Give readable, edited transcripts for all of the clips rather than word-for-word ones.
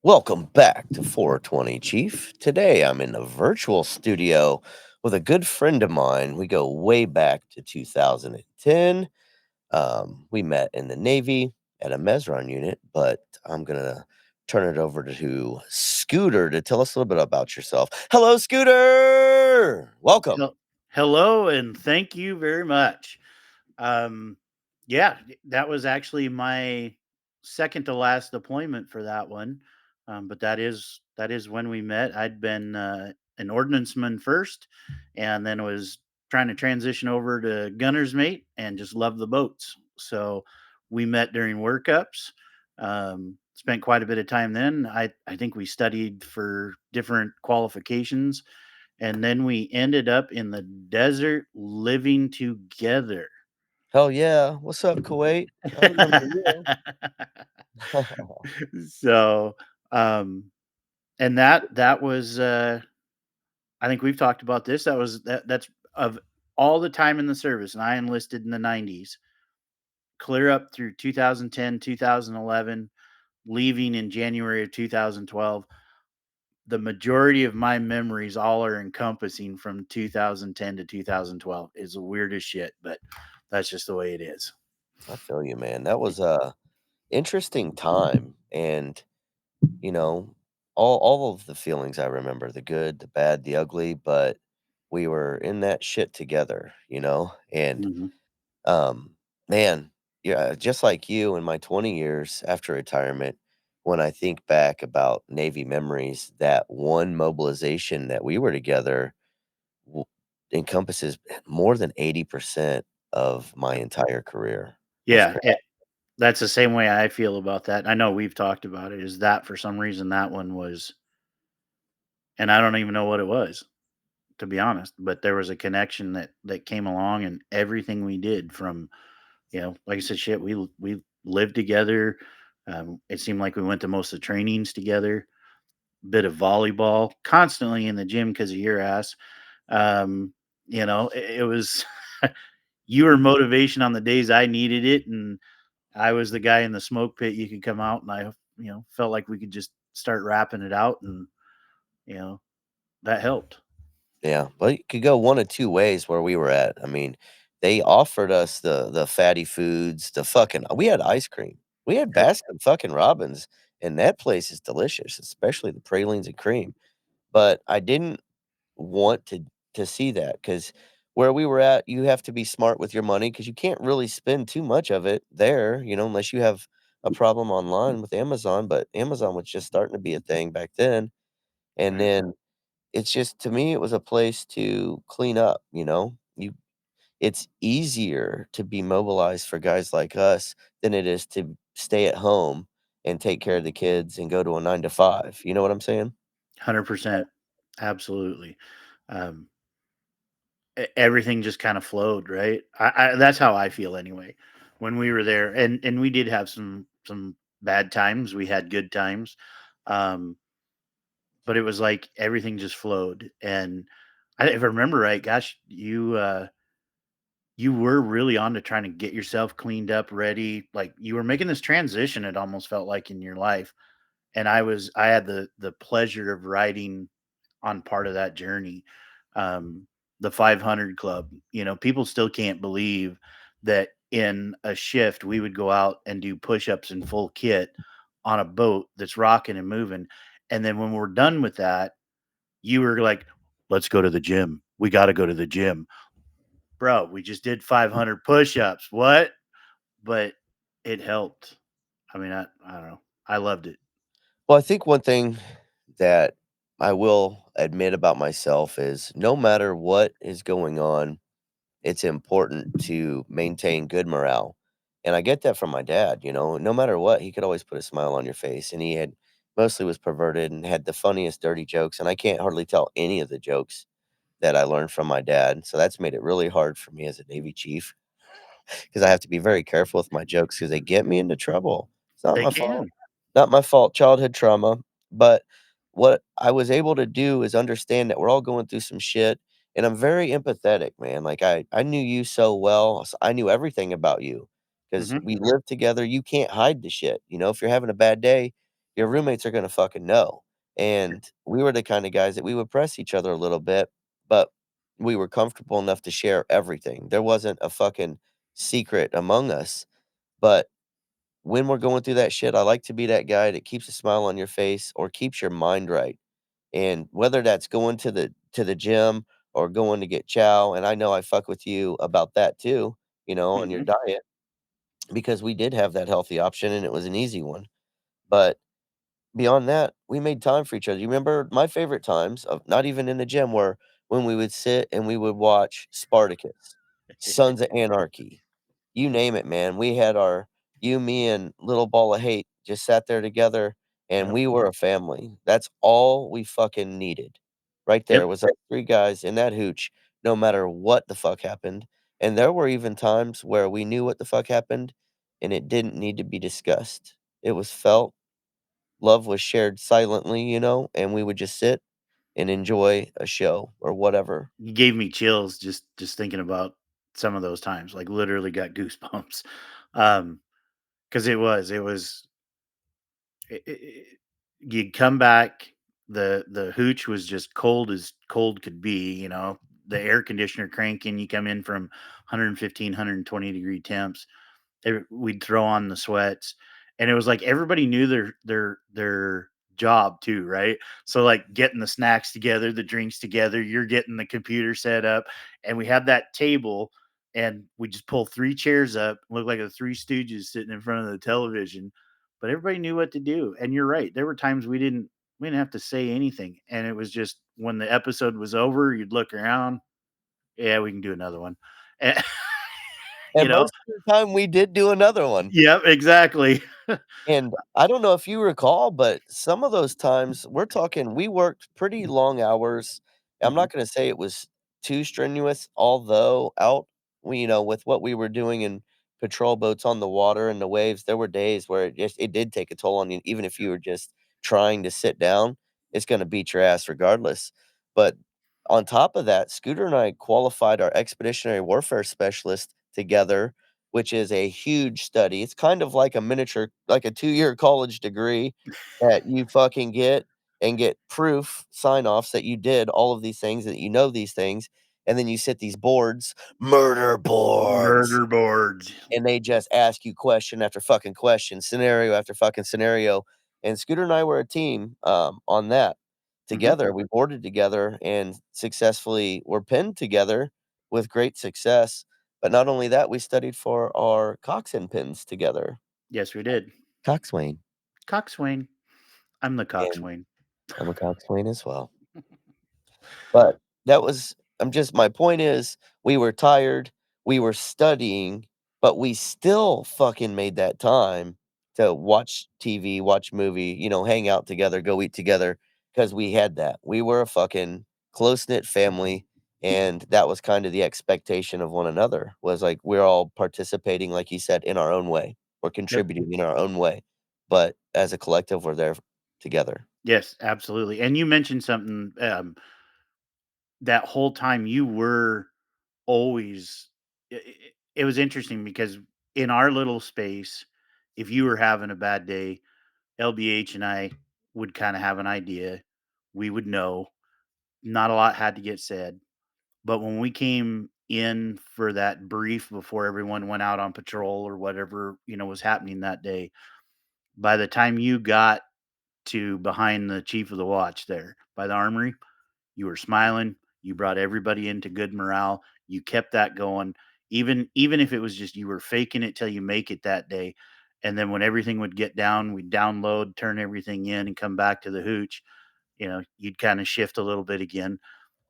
Welcome back to 420 Chief. Today I'm in a virtual studio with a good friend of mine. We go way back to 2010. We met in the Navy at a Mesron unit, but I'm going to turn it over to Scooter to tell us a little bit about yourself. Hello, Scooter. Welcome. Hello, and thank you very much. Um, yeah, that was actually my second to last deployment for that one. But that is when we met. I'd been an ordnanceman first, and then was trying to transition over to gunner's mate, and just loved the boats. So we met during workups. Spent quite a bit of time then. I think we studied for different qualifications, and then we ended up in the desert living together. Hell yeah. What's up, Kuwait? I remember you. So, um, and that was, I think we've talked about this. That's of all the time in the service, and I enlisted in the 90s, clear up through 2010, 2011, leaving in January of 2012. The majority of my memories all are encompassing from 2010 to 2012. Is the weirdest shit, but that's just the way it is. I feel you, man. That was a interesting time. And you know, all of the feelings I remember, the good, the bad, the ugly, but we were in that shit together, And Mhm. um man, yeah, just like you in my 20 years after retirement, when I think back about Navy memories, that one mobilization that we were together w- encompasses more than 80% of my entire career. That's Yeah, crazy. that's the same way I feel about that. I know we've talked about it. Is that for some reason that one was, and I don't even know what it was, to be honest. But there was a connection that came along, and everything we did from, like I said, shit, we lived together. It seemed like we went to most of the trainings together. Bit of volleyball, constantly in the gym because of your ass. Um, it was you were motivation on the days I needed it, and I was the guy in the smoke pit. You could come out, and I, felt like we could just start rapping it out, and you know that helped. Yeah, well, it could go one of 2 ways where we were at. I mean, they offered us the fatty foods, the fucking we had ice cream. We had Yep. Baskin fucking Robbins, and that place is delicious, especially the pralines and cream. But I didn't want to see that because where we were at, you have to be smart with your money because you can't really spend too much of it there, unless you have a problem online with Amazon, but Amazon was just starting to be a thing back then. And Right. then it's just to me, it was a place to clean up, it's easier to be mobilized for guys like us than it is to stay at home and take care of the kids and go to a 9 to 5, you know what I'm saying? 100%. Absolutely. Um, everything just kind of flowed, right? That's how I feel anyway. When we were there, and we did have some bad times. We had good times, um, but it was like everything just flowed. And if I remember right, gosh, you were really on to trying to get yourself cleaned up, ready. Like you were making this transition. It almost felt like in your life, and I had the pleasure of riding on part of that journey. Um, the 500 Club. People still can't believe that in a shift we would go out and do push-ups in full kit on a boat that's rocking and moving, and then when we're done with that, you were like, "Let's go to the gym. We got to go to the gym." Bro, we just did 500 push-ups. What? But it helped. I mean, I don't know. I loved it. Well, I think one thing that I will admit about myself is no matter what is going on, it's important to maintain good morale. And I get that from my dad, no matter what, he could always put a smile on your face. And he had mostly was perverted and had the funniest dirty jokes. And I can't hardly tell any of the jokes that I learned from my dad. So that's made it really hard for me as a Navy chief because I have to be very careful with my jokes because they get me into trouble. It's not They my fault. can. Not my fault, childhood trauma. But what I was able to do is understand that we're all going through some shit. And I'm very empathetic, man. Like I knew you so well. I knew everything about you. because Mhm. we live together. You can't hide the shit. If you're having a bad day, your roommates are gonna fucking know. And we were the kind of guys that we would press each other a little bit, but we were comfortable enough to share everything. There wasn't a fucking secret among us. But when we're going through that shit, I like to be that guy that keeps a smile on your face or keeps your mind right. And whether that's going to the gym or going to get chow, and I know I fuck with you about that too, on your Mhm. diet, because we did have that healthy option and it was an easy one. But beyond that, we made time for each other. You remember my favorite times of not even in the gym were when we would sit and we would watch Spartacus, Sons of Anarchy, you name it, man. We had our you, me, and little ball of hate just sat there together, and Yep. we were a family. That's all we fucking needed. Right Yep. there was like 3 guys in that hooch, no matter what the fuck happened. And there were even times where we knew what the fuck happened, and it didn't need to be discussed. It was felt, love was shared silently, and we would just sit and enjoy a show or whatever. You gave me chills just thinking about some of those times, like, literally got goosebumps. Um, because it was you'd come back, the hooch was just cold as cold could be, the air conditioner cranking, you come in from 115, degree temps. We'd throw on the sweats, and it was like everybody knew their job too, right? So like getting the snacks together, the drinks together, you're getting the computer set up, and we had that table, and we just pull three chairs up, look like the Three Stooges sitting in front of the television, but everybody knew what to do. And you're right, there were times we didn't have to say anything, and it was just when the episode was over, you'd look around, yeah, we can do another one. And, you And know, most of the time, we did do another one. yep, exactly. And I don't know if you recall, but some of those times, we're talking we worked pretty long hours. I'm Mhm. not gonna say it was too strenuous, although out with what we were doing in patrol boats on the water and the waves, there were days where it did take a toll on you, even if you were just trying to sit down, it's gonna beat your ass regardless. But on top of that, Scooter and I qualified our expeditionary warfare specialist together, which is a huge study. It's kind of like a miniature like a 2-year college degree that you fucking get and get proof sign-offs that you did all of these things, that you know these things, and then you sit these boards, murder boards, Murder boards. and they just ask you question after fucking question, scenario after fucking scenario, and Scooter and I were a team, on that. Mhm. Together, we boarded together and successfully were pinned together with great success, but not only that, we studied for our coxswain pins together. Yes, we did. Coxswain, Coxswain. I'm the and coxswain. I'm a coxswain as well. But that was my point is, we were tired, we were studying, but we still fucking made that time to watch TV, watch movie, hang out together, go eat together, because we had that. We were a fucking close-knit family, and that was kind of the expectation of one another, was like we're all participating, like you said, in our own way. We're Yep. contributing in our own way, but as a collective, we're there together. Yes, absolutely. And you mentioned something, that whole time you were always it was interesting because in our little space, if you were having a bad day, LBH and I would kind of have an idea. We would know. Not a lot had to get said. But when we came in for that brief before everyone went out on patrol or whatever, was happening that day, by the time you got to behind the chief of the watch there by the armory, you were smiling, you brought everybody into good morale, you kept that going, even if it was just you were faking it till you make it that day. And then when everything would get down, we'd download, turn everything in, and come back to the hooch. You'd kind of shift a little bit again,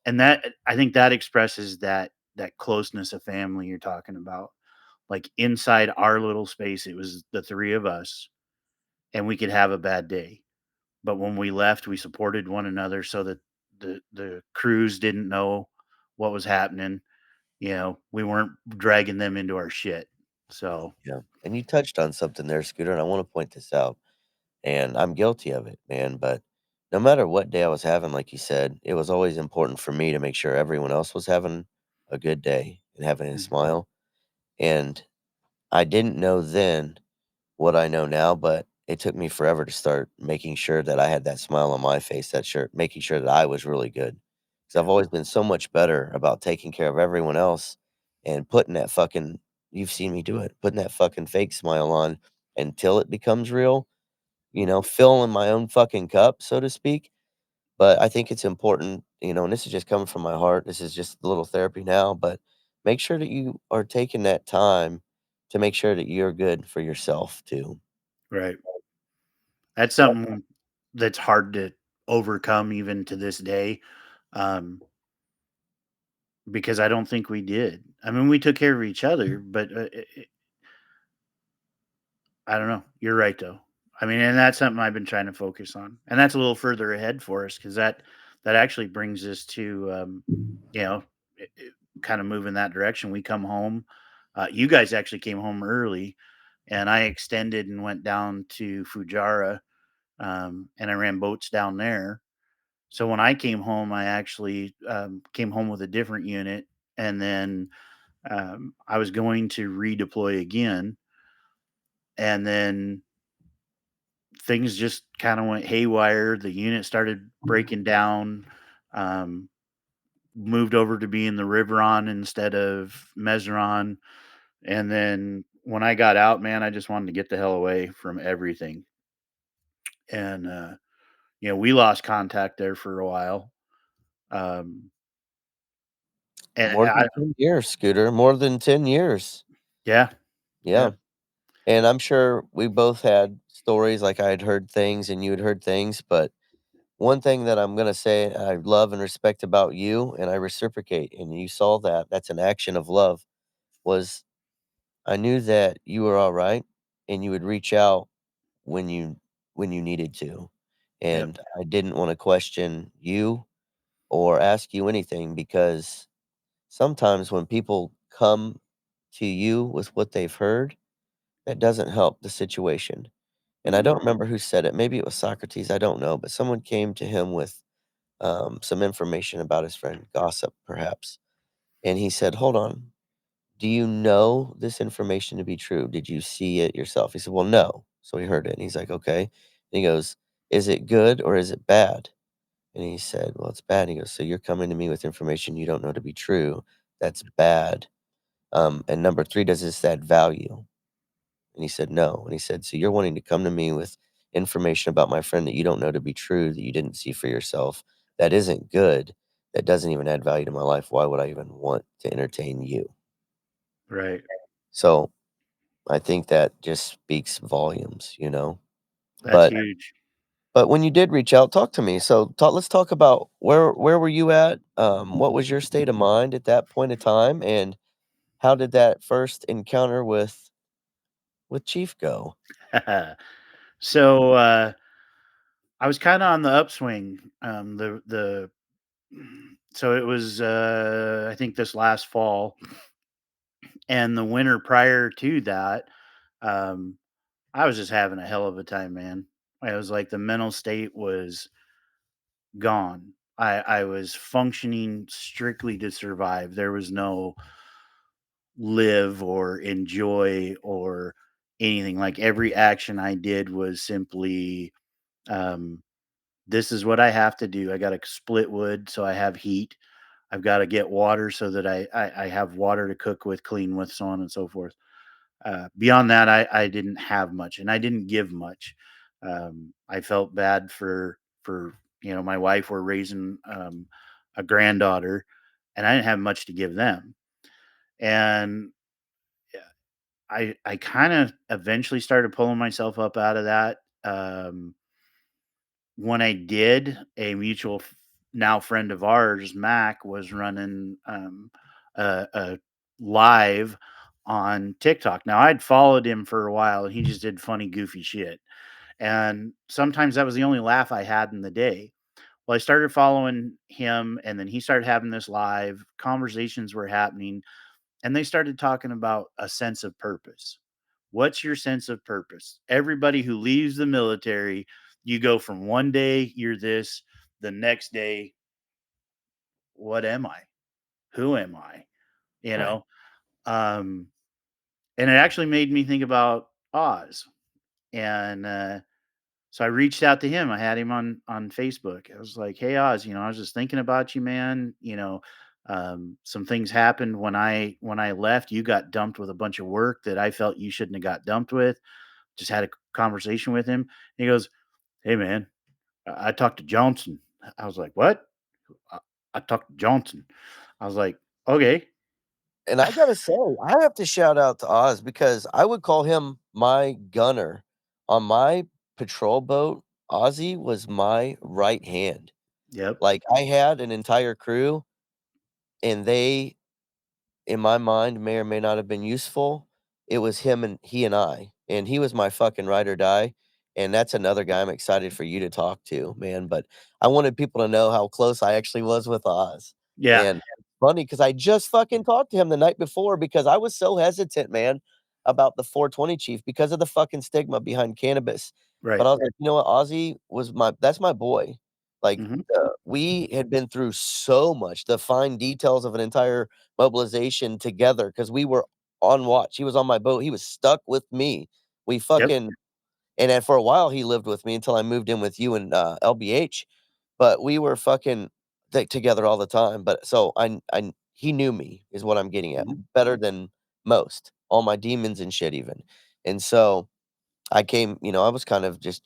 and that I think that expresses that closeness of family you're talking about. Like inside our little space, it was the three of us, and we could have a bad day. But when we left, we supported one another so that the crews didn't know what was happening. We weren't dragging them into our shit. So, Yeah, and you touched on something there, Scooter, and I wanna point this out, and I'm guilty of it, man, but no matter what day I was having, like you said, it was always important for me to make sure everyone else was having a good day and having a mhm, smile, and I didn't know then what I know now, but it took me forever to start making sure that I had that smile on my face, that shirt, making sure that I was really good. Because I've Yeah. always been so much better about taking care of everyone else and putting that fucking you've seen me do it, putting that fucking fake smile on until it becomes real, filling my own fucking cup, so to speak. But I think it's important, and this is just coming from my heart. This is just a little therapy now, but make sure that you are taking that time to make sure that you're good for yourself too. Right. That's something that's hard to overcome even to this day, um, because I don't think we did. I mean, we took care of each other, but I don't know. You're right, though. I mean, and that's something I've been trying to focus on, and that's a little further ahead for us because that actually brings us to, you know, kind of move in that direction. We come home. You guys actually came home early, and I extended and went down to Fujairah, and I ran boats down there. So when I came home, I actually came home with a different unit, and then I was going to redeploy again, and then things just kind of went haywire. The unit started breaking down. Um, Moved over to being the Riveron instead of Mesron. And then when I got out, man, I just wanted to get the hell away from everything. And we lost contact there for a while. Um, and More I, than 10 years, Scooter, more than 10 years. yeah, Yeah, yeah, and I'm sure we both had stories, like I had heard things and you had heard things, but one thing that I'm gonna say I love and respect about you, and I reciprocate, and you saw that, that's an action of love, was I knew that you were alright, and you would reach out when you needed to, yep. and I didn't wanna question you or ask you anything because sometimes when people come to you with what they've heard, that doesn't help the situation. And I Mhm. don't remember who said it. Maybe it was Socrates. I don't know. But someone came to him with some information about his friend, gossip, perhaps. And he said, hold on. Do you know this information to be true? Did you see it yourself? He said, well, no. So he heard it. And he's like, okay. And he goes, is it good or is it bad? And he said, well, it's bad. He goes, so you're coming to me with information you don't know to be true. That's bad. And number three, does this add value? And he said, no. And he said, so you're wanting to come to me with information about my friend that you don't know to be true, that you didn't see for yourself, that isn't good, that doesn't even add value to my life. Why would I even want to entertain you? Right. So I think that just speaks volumes. That's But huge. when you did reach out, talk to me. So let's talk about where were you at? What was your state of mind at that point of time, and how did that first encounter with Chief go? So I was kind of on the upswing. So it was I think this last fall, and the winter prior to that, um, I was just having a hell of a time, man. I was like the mental state was gone. I was functioning strictly to survive. There was no live or enjoy or anything. Like every action I did was simply um this is what I have to do. I got to split wood so I have heat. I've got to get water so that I have water to cook with, clean with, so on and so forth. Beyond that, I didn't have much, and I didn't give much. I felt bad for my wife. We're raising a granddaughter, and I didn't have much to give them. And I kind of eventually started pulling myself up out of that. When I did, a mutual now friend of ours, Mac, was running a live on TikTok. Now I'd followed him for a while, and he just did funny, goofy shit. And sometimes that was the only laugh I had in the day. Well, I started following him, and then he started having this live. Conversations were happening, and they started talking about a sense of purpose. What's your sense of purpose? Everybody who leaves the military, you go from one day you're this, the next day, what am I? Who am I? You Right. know? Um And it actually made me think about Oz, and, so I reached out to him. I had him on Facebook. I was like, "Hey, Oz, I was just thinking about you, man. Some things happened when I left. You got dumped with a bunch of work that I felt you shouldn't have got dumped with." Just had a conversation with him. He goes, "Hey, man, I talked to Johnson." I was like, "What?" "I, I talked to Johnson." I was like, "Okay." And I gotta say, I have to shout out to Oz because I would call him my gunner. On my patrol boat, Ozzy was my right hand. Yep. Like, I had an entire crew, and they, in my mind, may or may not have been useful. It was him and he and I, and he was my fucking ride or die, and that's another guy I'm excited for you to talk to, man, but I wanted people to know how close I actually was with Oz, Yeah. and funny because I just fucking talked to him the night before because I was so hesitant, man, about the 420 chief because of the fucking stigma behind cannabis, but Right. I was like, "You know what? Ozzy was my that's my boy." Like, Hmm. we had been through so much, the fine details of an entire mobilization together because we were on watch. He was on my boat. He was stuck with me. We Yep. fucking and then for a while he lived with me until I moved in with you and LBH. But we were fucking together all the time. But so I he knew me is what I'm getting at Hmm. better than most. All my demons and shit even. And so I came, I was kind of just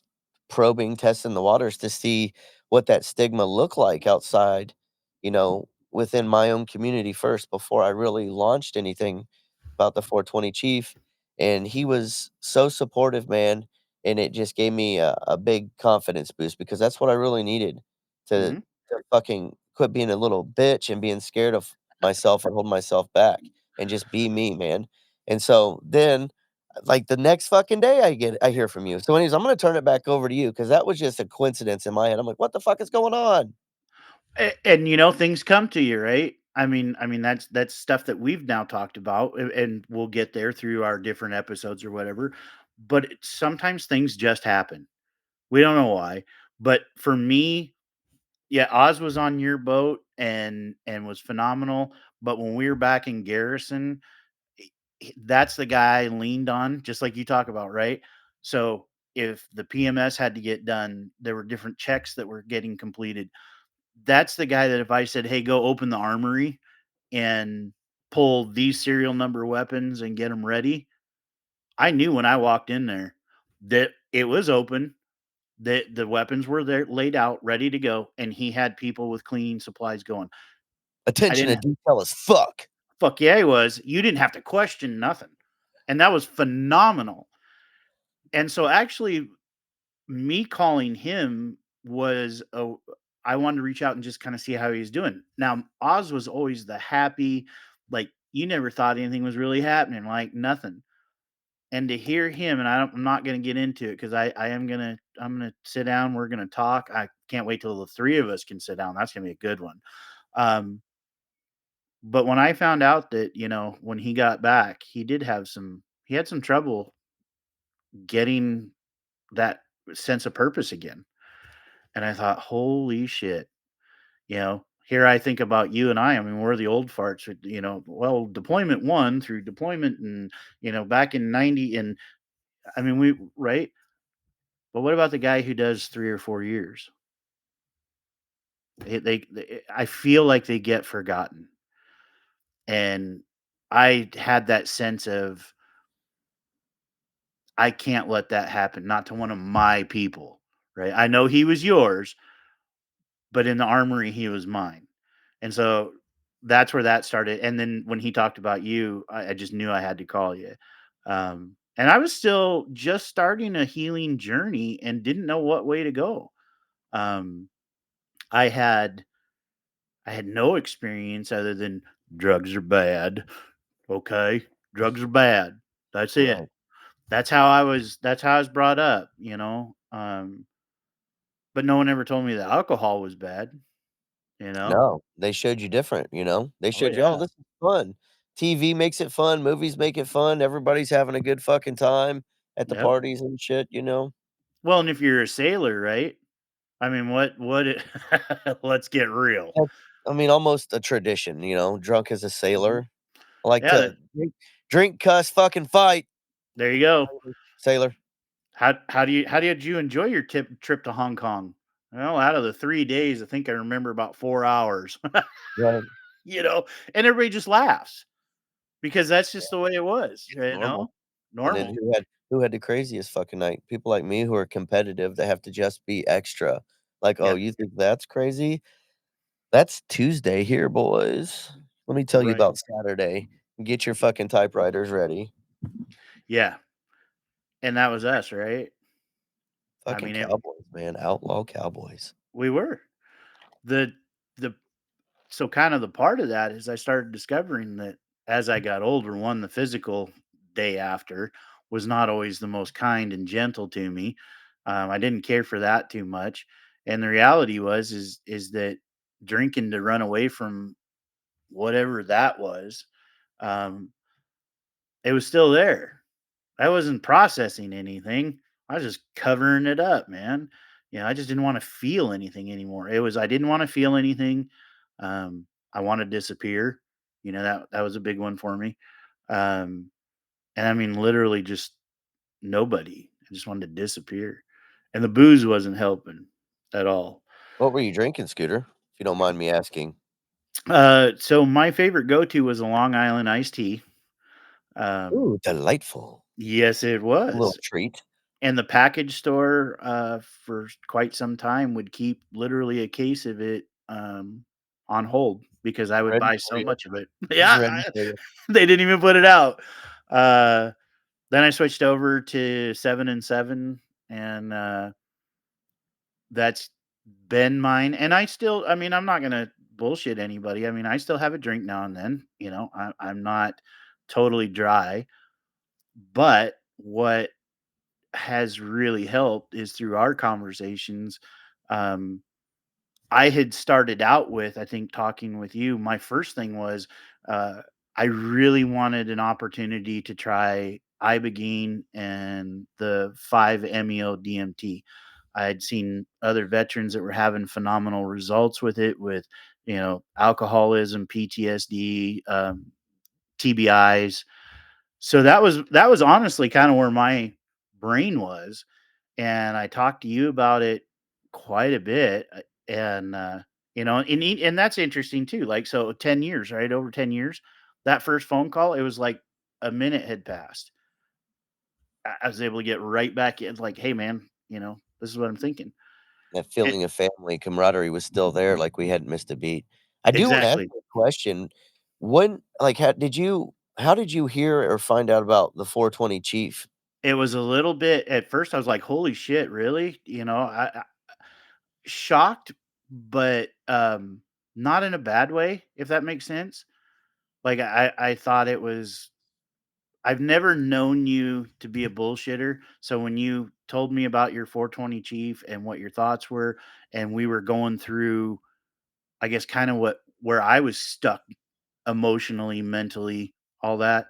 probing, testing the waters to see what that stigma looked like outside, within my own community first before I really launched anything about the 420 Chief. And he was so supportive, man. And it just gave me a big confidence boost because that's what I really needed to, Hmm. to fucking quit being a little bitch and being scared of myself and hold myself back and just be me, man. And so then like, the next fucking day I hear from you. So anyways, I'm gonna turn it back over to you because that was just a coincidence in my head. I'm like, "What the fuck is going on?" And things come to you, right? I mean that's stuff that we've now talked about, and we'll get there through our different episodes or whatever. But sometimes things just happen. We don't know why. But for me, yeah, Oz was on your boat and was phenomenal. But when we were back in Garrison, that's the guy I leaned on, just like you talk about, right? So if the PMS had to get done, there were different checks that were getting completed. That's the guy that if I said, "Hey, go open the armory and pull these serial number weapons and get them ready," I knew when I walked in there that it was open, that the weapons were there laid out, ready to go, and he had people with cleaning supplies going. I Attention to didn't detail as fuck. fuck yeah, he was. You didn't have to question nothing. And that was phenomenal. And so actually me calling him was I wanted to reach out and just kind of see how he's doing. Now, Oz was always the happy, like you never thought anything was really happening, like nothing. And to hear him, and I'm not going to get into it because I'm gonna sit down. We're gonna talk. I can't wait till the three of us can sit down. That's gonna be a good one. Um, but when I found out that when he got back, he had some trouble getting that sense of purpose again. And I thought, holy shit, here I think about you and I mean, we're the old farts, well, deployment one through deployment and, back in 90. And I mean, right. But what about the guy who does 3 or 4 years? I feel like they get forgotten. And I had that sense of, I can't let that happen, not to one of my people, right? I know he was yours, but in the armory, he was mine. And so that's where that started. And then when he talked about you, I just knew I had to call you. And I was still just starting a healing journey and didn't know what way to go. Um, I had I had no experience other than drugs are bad. Okay, drugs are bad. That's it. Right. That's how I was brought up. But no one ever told me that alcohol was bad. You know. No, they showed you different, you know? They Oh showed you, "Oh, yeah. this is fun." TV makes it fun, movies make it fun, everybody's having a good fucking time at the Yep. parties and shit, you know? Well, and if you're a sailor, right? I mean, what it let's get real. That's I mean, almost a tradition, drunk as a Mhm. sailor. I like Yeah, to that drink Drink, cuss, fucking fight. There you go. Sailor. How did you enjoy your trip to Hong Kong? Well, out of the 3 days, I think I remember about 4 hours, Right. you know, and everybody just laughs because that's just the way it was, It's you normal. know? And then Normal. who had the craziest fucking night? People like me who are competitive that have to just be extra. Like, "Oh, Yeah, you think that's crazy? That's Tuesday here, boys. Let me tell you right. about Saturday. Get your fucking typewriters ready." Yeah, and that was us, right? I Fucking mean, it cowboys, man. Outlaw cowboys. we were. The the So kind of the part of that is I started discovering that as I got older, one, the physical day after was not always the most kind and gentle to me. I didn't care for that too much, and the reality is that drinking to run away from whatever that was, um, it was still there. I wasn't processing anything. I was just covering it up, man. I just didn't want to feel anything anymore. I didn't want to feel anything. I want to disappear. That was a big one for me. Um, and I mean, literally, just nobody. I just wanted to disappear, and the booze wasn't helping at all. What were you drinking, Scooter? If you don't mind me asking. So my favorite go-to was a Long Island iced tea. Um, Ooh, delightful. yes, it A little was. treat. And the package store, for quite some time would keep literally a case of it, on hold because I would Ready buy for so you. much of it. Just Yeah, ready for you. they didn't even put it out. Uh, then I switched over to 7 and 7, and, that's been mine, and I mean, I'm not gonna bullshit anybody. I mean, I still have a drink now and then, I'm not totally dry, but what has really helped is through our conversations. Um, I had started out with, I think, talking with you. My first thing was uh, I really wanted an opportunity to try Ibogaine and the 5-MeO DMT. I had seen other veterans that were having phenomenal results with it, with alcoholism, PTSD, TBIs. So that was honestly kind of where my brain was, and I talked to you about it quite a bit, and, and that's interesting too, like, so 10 years, right? Over 10 years, that first phone call, it was like a minute had passed. I was able to get right back in, like, "Hey, man, this is what I'm thinking." That It feeling of family camaraderie was still there, like we hadn't missed a beat. I do wanna ask Exactly. you a question. When like, how did you hear or find out about the 420 Chief? It was a little bit at first, I was like, "Holy shit, really?" I shocked, but, not in a bad way, if that makes sense. Like, I thought it was I've never known you to be a bullshitter, so when you told me about your 420 Chief and what your thoughts were, and we were going through, I guess, kinda where I was stuck emotionally, mentally, all that,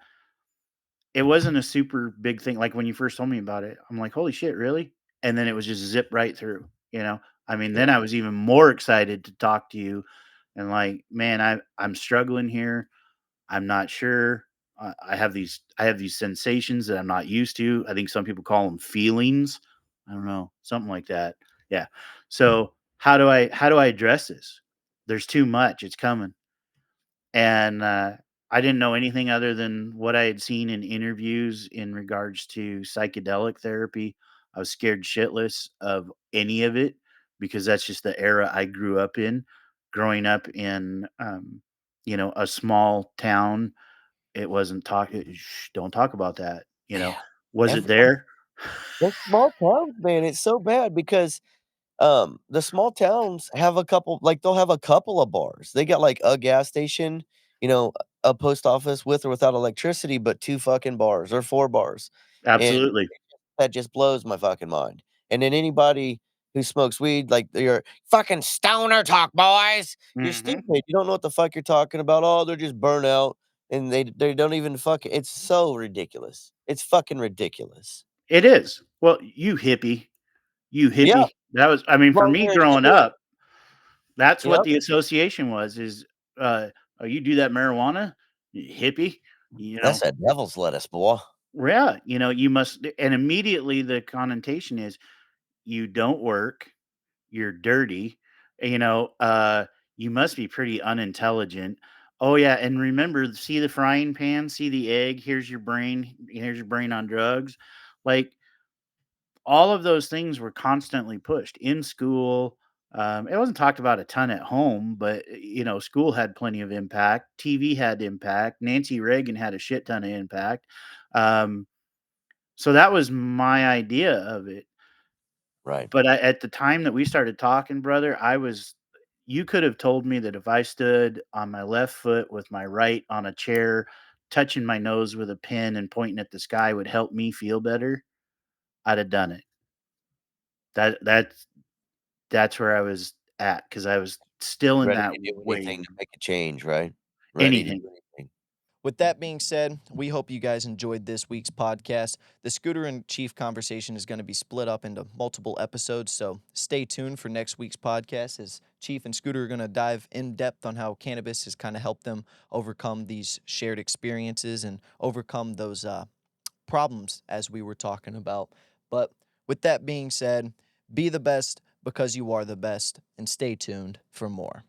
it wasn't a super big thing, like, when you first told me about it, I'm like, "Holy shit, really?" And then it was just zip right through, you know? I mean, Yeah, then I was even more excited to talk to you and like, "Man, I'm struggling here. I'm not sure. I have these sensations that I'm not used to." I think some people call them feelings. I don't know, something like that. Yeah. So, how do I address this? There's too much, it's coming. And, I didn't know anything other than what I had seen in interviews in regards to psychedelic therapy. I was scared shitless of any of it because that's just the era I grew up in. Growing up in, a small town, it wasn't "Shh, don't talk about that," you know? man. Was it Every there? those small towns, man, it's so bad because, the small towns have a couple like, they'll have a couple of bars. They got, like, a gas station, you know, a post office with or without electricity, but 2 fucking bars or 4 bars, and Absolutely. that just blows my fucking mind. And then anybody who smokes weed, like, they're "Fucking stoner talk, boys. You're Mhm. stupid. You don't know what the fuck you're talking about. Oh, they're just burnt out." And they don't even fucking it's so ridiculous. It's fucking ridiculous. It is. Well, you hippie. You Yeah, hippie. That was I mean, for long me hair and growing shit. up, that's what Yep. the association was, "Oh, you do that marijuana? You hippie?" You That's know, a devil's lettuce, boy. yeah, you must, and immediately the connotation is you don't work, you're dirty, you know, you must be pretty unintelligent. Oh yeah, and remember, see the frying pan, see the egg, here's your brain on drugs. Like all of those things were constantly pushed in school. It wasn't talked about a ton at home, but school had plenty of impact. TV had impact. Nancy Reagan had a shit ton of impact. Um, so that was my idea of it. Right. But at the time that we started talking, brother, you could have told me that if I stood on my left foot with my right on a chair, touching my nose with a pen and pointing at the sky would help me feel better. I'd have done it. That's where I was at because I was still in Ready that to do anything wave. to make a change, right? Ready to Anything. do anything. With that being said, we hope you guys enjoyed this week's podcast. The Scooter and Chief conversation is going to be split up into multiple episodes, so stay tuned for next week's podcast as Chief and Scooter are going to dive in depth on how cannabis has kind of helped them overcome these shared experiences and overcome those problems as we were talking about. But with that being said, be the best because you are the best, and stay tuned for more.